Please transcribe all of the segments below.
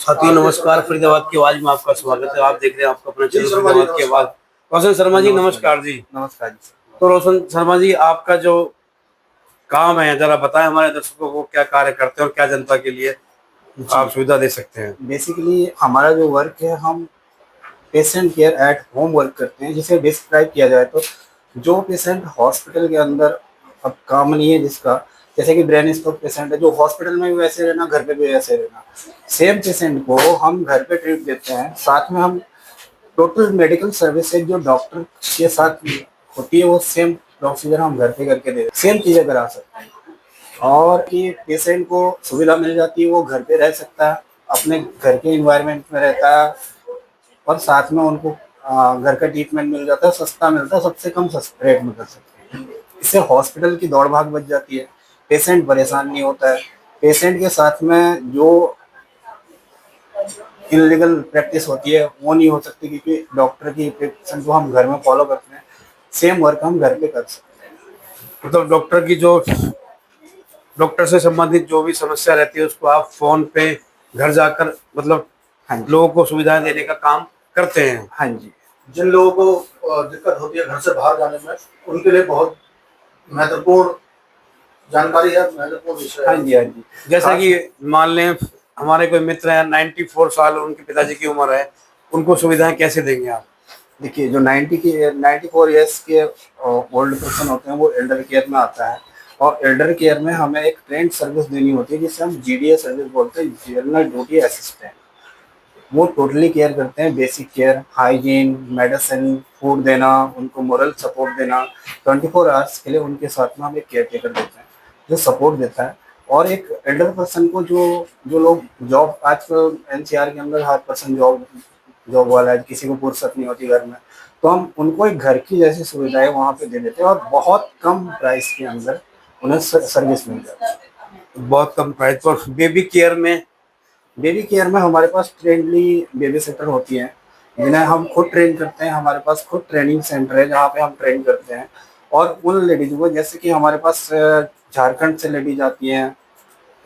साथियों नमस्कार। फरीदाबाद की आवाज में आपका स्वागत है। आप देख रहे हैं आपका अपना चैनल फरीदाबाद की आवाज। रोशन शर्मा जी नमस्कार जी। नमस्कार जी। तो रोशन शर्मा जी, आपका जो काम है जरा बताएं हमारे दर्शकों को, क्या कार्य करते हैं और क्या जनता के लिए आप सुविधा दे सकते हैं। बेसिकली हमारा जो वर्क है, हम patient care at home work करते हैं। जिसे डिस्क्राइब किया जाए तो जो पेशेंट हॉस्पिटल के अंदर अब काम नहीं है, जिसका जैसे कि ब्रेन स्ट्रोक पेशेंट है, जो हॉस्पिटल में भी वैसे रहना, घर पे भी वैसे रहना, सेम पेशेंट को हम घर पे ट्रीट देते हैं। साथ में हम टोटल मेडिकल सर्विसेज जो डॉक्टर के साथ होती है, वो सेम प्रोसीजर हम घर पे करके दे सेम चीज़ें करा सकते हैं। और कि पेशेंट को सुविधा मिल जाती है, वो घर पे रह सकता है, अपने घर के इन्वायरमेंट में रहता है, और साथ में उनको घर का ट्रीटमेंट मिल जाता है, सस्ता मिलता है, सबसे कम रेट में कर सकते हैं। इससे हॉस्पिटल की दौड़ भाग बच जाती है, पेशेंट परेशान नहीं होता है। पेशेंट के साथ में जो इलीगल प्रैक्टिस होती है वो नहीं हो सकती, क्योंकि डॉक्टर की प्रिस्क्रिप्शन को हम घर में फॉलो करते हैं, सेम वर्क हम घर पे कर सकते हैं। मतलब डॉक्टर से संबंधित जो भी समस्या रहती है उसको आप फोन पे घर जाकर मतलब हाँ जी। लोगों को सुविधाएं देने का काम करते हैं। हाँ जी। जिन लोगों को दिक्कत होती है घर से बाहर जाने में, उनके लिए बहुत महत्वपूर्ण जानकारी है, महत्वपूर्ण विषय हाँ है। जी। हाँ जी। जैसा कि मान लें हमारे कोई मित्र हैं 94 साल उनके पिताजी की उम्र है, उनको सुविधाएं कैसे देंगे आप। देखिए, जो 94 ईयर्स के ओल्ड पर्सन होते हैं, वो एल्डर केयर में आता है। और एल्डर केयर में हमें एक ट्रेंड सर्विस देनी होती है, जिसे हम जीडीए सर्विस बोलते हैं, जनरल ड्यूटी असिस्टेंट। वो टोटली केयर करते हैं, basic care, hygiene, medicine, food देना, उनको मोरल सपोर्ट देना। 24 आवर्स के लिए उनके साथ में हम एक केयर टेकर देते हैं जो सपोर्ट देता है। और एक एल्डर पर्सन को जो जो लोग जॉब, आजकल एनसीआर के अंदर हर पर्सन जॉब जॉब वाला है, किसी को फुर्सत नहीं होती घर में, तो हम उनको एक घर की जैसी सुविधाएं वहाँ पे दे देते हैं, और बहुत कम प्राइस के अंदर उन्हें सर्विस मिल जाती है। बहुत कम प्राइस पर। बेबी केयर में हमारे पास ट्रेंडली बेबी सिटर होती हैं, जिन्हें हम खुद ट्रेन करते हैं। हमारे पास खुद ट्रेनिंग सेंटर है जहाँ पे हम ट्रेन करते हैं। और उन लेडीज को, जैसे कि हमारे पास झारखंड से लेडीज आती हैं,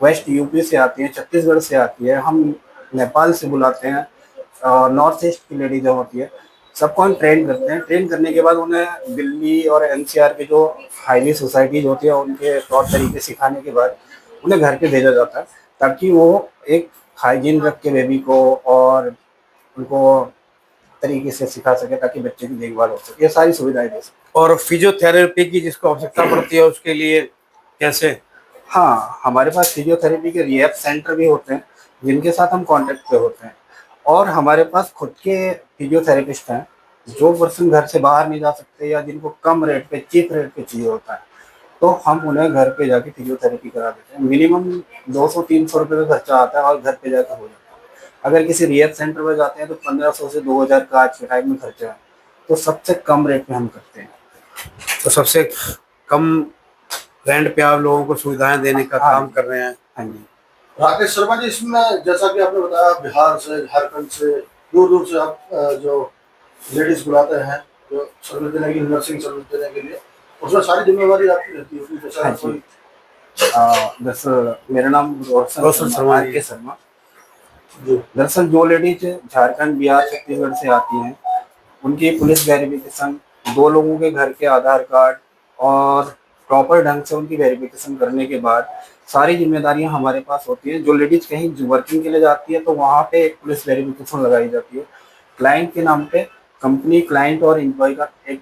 वेस्ट यूपी से आती हैं, छत्तीसगढ़ से आती है, हम नेपाल से बुलाते हैं, और नॉर्थ ईस्ट की लेडी जो होती है, सबको हम ट्रेन करते हैं। ट्रेन करने के बाद उन्हें दिल्ली और एनसीआर की जो हाईली सोसाइटीज होती है, उनके तौर तरीके सिखाने के बाद उन्हें घर पे भेजा जाता है, ताकि वो एक हाइजीन रख के बेबी को और उनको तरीके से सिखा सके, ताकि बच्चे की देखभाल हो सके। ये सारी सुविधाएं दे सके। और फिजियोथेरेपी की जिसको आवश्यकता पड़ती है उसके लिए कैसे। हाँ, हमारे पास फिजियोथेरेपी के रिहैब सेंटर भी होते हैं, जिनके साथ हम कांटेक्ट पे होते हैं। और हमारे पास खुद के फिजियोथेरेपिस्ट हैं, जो पर्सन घर से बाहर नहीं जा सकते या जिनको कम रेट पे, चीप रेट पे चाहिए होता है, तो हम उन्हें घर पे जाके फिजियोथेरेपी करा देते हैं। मिनिमम 200-300 रुपये का खर्चा आता है, और घर पे जाके हो जाता है। अगर किसी रिहैब सेंटर में जाते हैं तो 1500 से 2000 का आज के टाइम में खर्चा है, तो सबसे कम रेट में हम करते हैं। तो सबसे कम रेंट पे आप लोगों को सुविधाएं देने का काम कर रहे हैं। हाँ जी। राकेश शर्मा जी, इसमें जैसा कि आपने बताया, बिहार से, झारखंड से, दूर दूर से आप जो लेडीज बुलाते हैं जो सर्विस देने की, नर्सिंग सर्विस देने के लिए, उसमें सारी जिम्मेवारी आपकी रहती है। जैसा हाँ कोई दरअसल मेरा नाम रोशन शर्मा जी। शर्मा। दरअसल जो लेडीज झारखंड, बिहार, छत्तीसगढ़ से आती हैं, उनकी पुलिस वेरिफिकेशन, 2 लोगों के घर के आधार कार्ड, और प्रॉपर ढंग से उनकी वेरिफिकेशन करने के बाद सारी जिम्मेदारियां हमारे पास होती हैं। जो लेडीज कहीं वर्किंग के लिए जाती है, तो वहाँ पे एक पुलिस वेरिफिकेशन लगाई जाती है। क्लाइंट के नाम पे कंपनी क्लाइंट और एम्प्लॉय का एक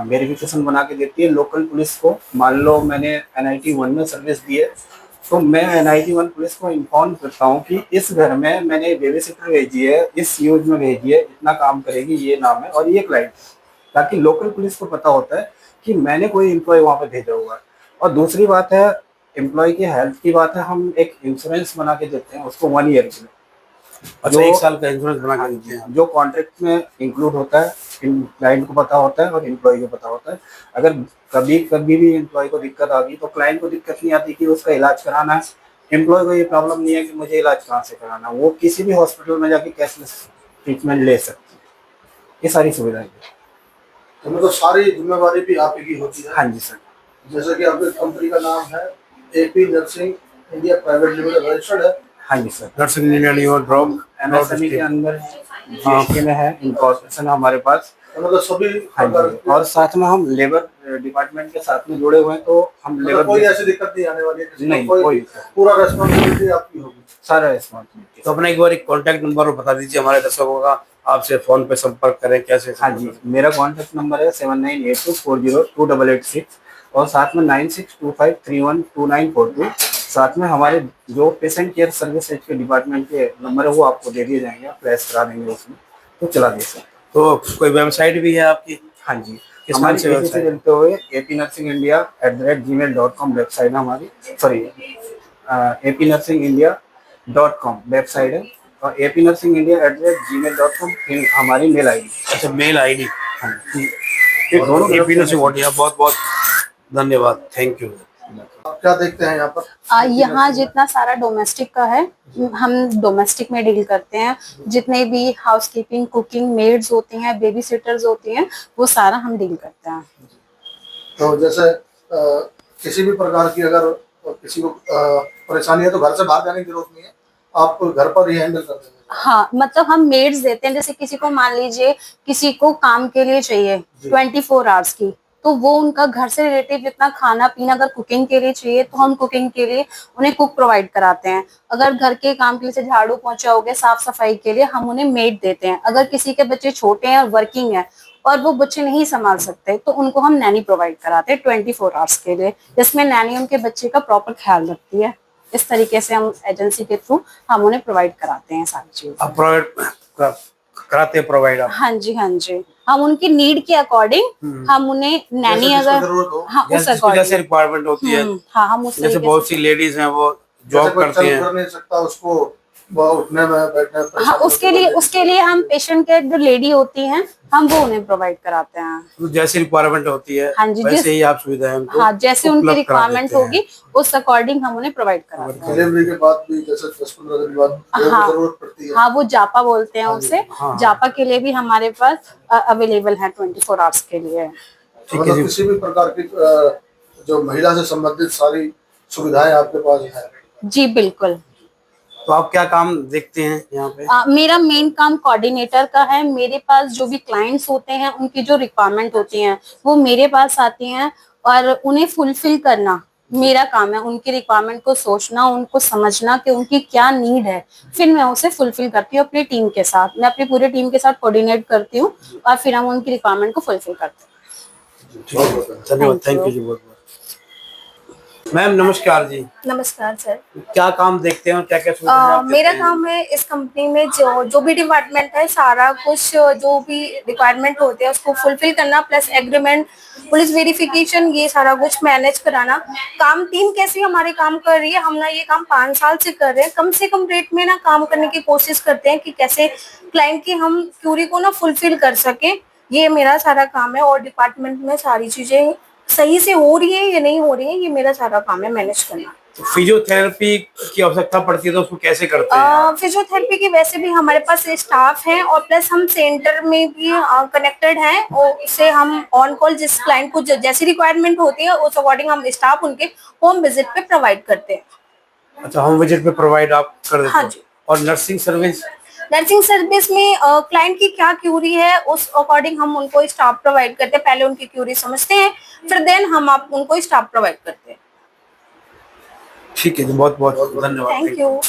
वेरिफिकेशन बना के देती है लोकल पुलिस को। मान लो मैंने NIT 1 में सर्विस दी है, तो मैं NIT 1 पुलिस को इन्फॉर्म करता हूँ कि इस घर में मैंने बेबी सिटर भेजी है, इस यूज में भेजी है, इतना काम करेगी, ये नाम है और ये क्लाइंट, ताकि लोकल पुलिस को पता होता है कि मैंने कोई एम्प्लॉय वहाँ पे भेजा हुआ है। और दूसरी बात है, एम्प्लॉय की हेल्थ की बात है, हम एक इंश्योरेंस बना के देते हैं उसको 1 ईयर के लिए। अच्छा, 1 साल का इंश्योरेंस बना के देते हैं। जो कॉन्ट्रैक्ट में इंक्लूड होता है, क्लाइंट को पता होता है और एम्प्लॉय को पता होता है। अगर कभी कभी भी एम्प्लॉय को दिक्कत आ गई, तो क्लाइंट को दिक्कत नहीं आती कि उसका इलाज कराना है, एम्प्लॉय को ये प्रॉब्लम नहीं है कि मुझे इलाज कहाँ से कराना। वो किसी भी हॉस्पिटल में जाके कैशलेस ट्रीटमेंट ले सकती है। ये सारी सुविधाएं हैं। तो मतलब सारी जिम्मेवारी भी आप की होती है। हाँ जी सर। जैसे कि आपकी कंपनी का नाम है AP nursing India private limited, registered है। हाँ जी sir. Nursing India drop MSME के अंदर जीएसटी में है, इनकॉर्पोरेशन हमारे पास। मतलब सभी हाँ प्रकार जी, और साथ में हम लेबर डिपार्टमेंट के साथ में जुड़े हुए हैं, तो हम मतलब लेबर कोई ऐसी दिक्कत नहीं आने वाली है, किसी को नहीं, कोई पूरा रेस्पॉन्सिबिलिटी आपकी होगी। सारा रिस्पॉन्सिबिलिटी। तो अपना एक बार एक कॉन्टैक्ट नंबर बता दीजिए हमारे दर्शकों का, आपसे फोन पे संपर्क करें कैसे? हाँ जी, मेरा कॉन्टैक्ट नंबर है 7982402886 और साथ में 9625312942। साथ में हमारे जो पेशेंट केयर सर्विसेज के डिपार्टमेंट के नंबर है वो आपको दे दिए जाएंगे, आप फ्लैश करा देंगे उसमें, तो चला दे सकते। तो कोई वेबसाइट भी है आपकी? हाँ जी, किस नाम हमारी से अच्छा। इसी से वेबसाइट? जुड़ते हुए apnursingindia@gmail.com वेबसाइट है हमारी, सॉरी apnursingindia.com वेबसाइट है, और apnursingindia@gmail.com हमारी मेल आईडी। अच्छा, मेल आईडी। हाँ जी, दोनों बहुत बहुत धन्यवाद, थैंक यू। आप क्या देखते हैं यहाँ पर? यहाँ जितना सारा डोमेस्टिक का है, हम डोमेस्टिक में डील करते हैं। जितने भी हाउसकीपिंग, कुकिंग, मेड्स होती हैं, बेबी सिटर्स होती हैं, वो सारा हम डील करते हैं। तो जैसे किसी भी प्रकार की अगर किसी को परेशानी है तो घर से बाहर जाने की जरूरत नहीं है, आप घर पर ही हैंडल कर देंगे। हाँ, मतलब हम मेड्स देते हैं। जैसे किसी को मान लीजिए किसी को काम के लिए चाहिए 24 आवर्स की, तो वो उनका घर से रिलेटिव जितना खाना पीना, अगर कुकिंग के लिए चाहिए तो हम कुकिंग के लिए उन्हें कुक प्रोवाइड कराते हैं। अगर घर के काम के लिए झाड़ू पोंछा हो गया, साफ सफाई के लिए हम उन्हें मेड देते हैं। अगर किसी के बच्चे छोटे हैं और वर्किंग है और वो बच्चे नहीं संभाल सकते, तो उनको हम नैनी प्रोवाइड कराते हैं 24 आवर्स के लिए, जिसमें नैनी उनके बच्चे का प्रॉपर ख्याल रखती है। इस तरीके से हम एजेंसी के थ्रू हम उन्हें प्रोवाइड कराते हैं सारी चीजें। आप प्रोवाइड कराते हैं प्रोवाइड आप? हाँ जी, हाँ जी, हम उनकी नीड के अकॉर्डिंग हम उन्हें नैनी जैसे जिसको अगर जरूरत हो। हाँ उस जैसे अकॉर्डिंग रिक्वायरमेंट होती है, हाँ हम उस जैसे तरीके बहुत से सी लेडीज हैं वो जैसे जॉब कोई करती चल हैं, कर नहीं सकता, उसको वो उठने में बैठने में हाँ परेशानी उसके लिए हम पेशेंट के जो लेडी होती हैं हम वो उन्हें प्रोवाइड कराते हैं। तो जैसी रिक्वायरमेंट होती है हाँ जी, वैसे ही आप सुविधाएं उनको हाँ जैसे उनकी उपलब्ध करा रिक्वायरमेंट देते हैं। होगी उस अकॉर्डिंग हम उन्हें प्रोवाइड कराते हैं। डिलीवरी के बाद भी जैसे 10-15 दिन बाद हाँ। जरूरत पड़ती है। हाँ, वो जापा बोलते हैं उसे। हाँ। जापा के लिए भी हमारे पास अवेलेबल है 24 आवर्स के लिए। मतलब किसी भी प्रकार की जो महिला से संबंधित सारी सुविधाएं आपके पास है। जी बिल्कुल। तो आप क्या काम देखते हैं यहाँ पे? मेरा मेन काम कोऑर्डिनेटर का है। मेरे पास जो भी क्लाइंट्स होते हैं उनकी जो रिक्वायरमेंट होती हैं वो मेरे पास आती हैं और उन्हें फुलफिल करना मेरा काम है। उनकी रिक्वायरमेंट को सोचना, उनको समझना कि उनकी क्या नीड है, फिर मैं उसे फुलफिल करती हूँ अपनी टीम के साथ। मैं अपनी पूरी टीम के साथ कोऑर्डिनेट करती हूँ और फिर हम उनकी रिक्वायरमेंट को फुलफिल करते हैं। धन्यवाद, थैंक यू जी, बहुत बहुत। मैम नमस्कार जी, नमस्कार सर। क्या काम देखते हैं और क्या क्या सुविधाएं आप देते मेरा हैं? काम है इस कंपनी में जो भी डिपार्टमेंट है सारा कुछ जो भी रिक्वायरमेंट होते हैं उसको फुलफिल करना, प्लस एग्रीमेंट, पुलिस वेरिफिकेशन, ये सारा कुछ मैनेज कराना। काम टीम कैसे हमारे काम कर रही है, हम ना ये काम 5 साल से कर रहे हैं। कम से कम रेट में ना काम करने की कोशिश करते हैं कि कैसे क्लाइंट की हम क्यूरी को ना फुलफिल कर सके। ये मेरा सारा काम है और डिपार्टमेंट में सारी चीजें सही से हो रही है या नहीं हो रही है, ये मेरा सारा काम है मैनेज करना। फिजियोथेरेपी की आवश्यकता पड़ती है तो उसको कैसे करते हैं आप? फिजियोथेरेपी की वैसे भी हमारे पास स्टाफ है और प्लस हम सेंटर में भी कनेक्टेड हैं और उससे हम ऑन कॉल जिस क्लाइंट को जैसी रिक्वायरमेंट होती है उस अकॉर्डिंग हम स्टाफ उनके होम विजिट पे प्रोवाइड करते हैं। अच्छा, होम विजिट पे प्रोवाइड आप कर देते हाँ हो? जी। और नर्सिंग सर्विस? नर्सिंग सर्विस में क्लाइंट की क्या क्यूरी है उस अकॉर्डिंग हम उनको स्टाफ प्रोवाइड करते हैं। पहले उनकी क्यूरी समझते हैं, फिर देन हम आप उनको स्टाफ प्रोवाइड करते हैं। ठीक है जी, बहुत बहुत धन्यवाद, थैंक यू।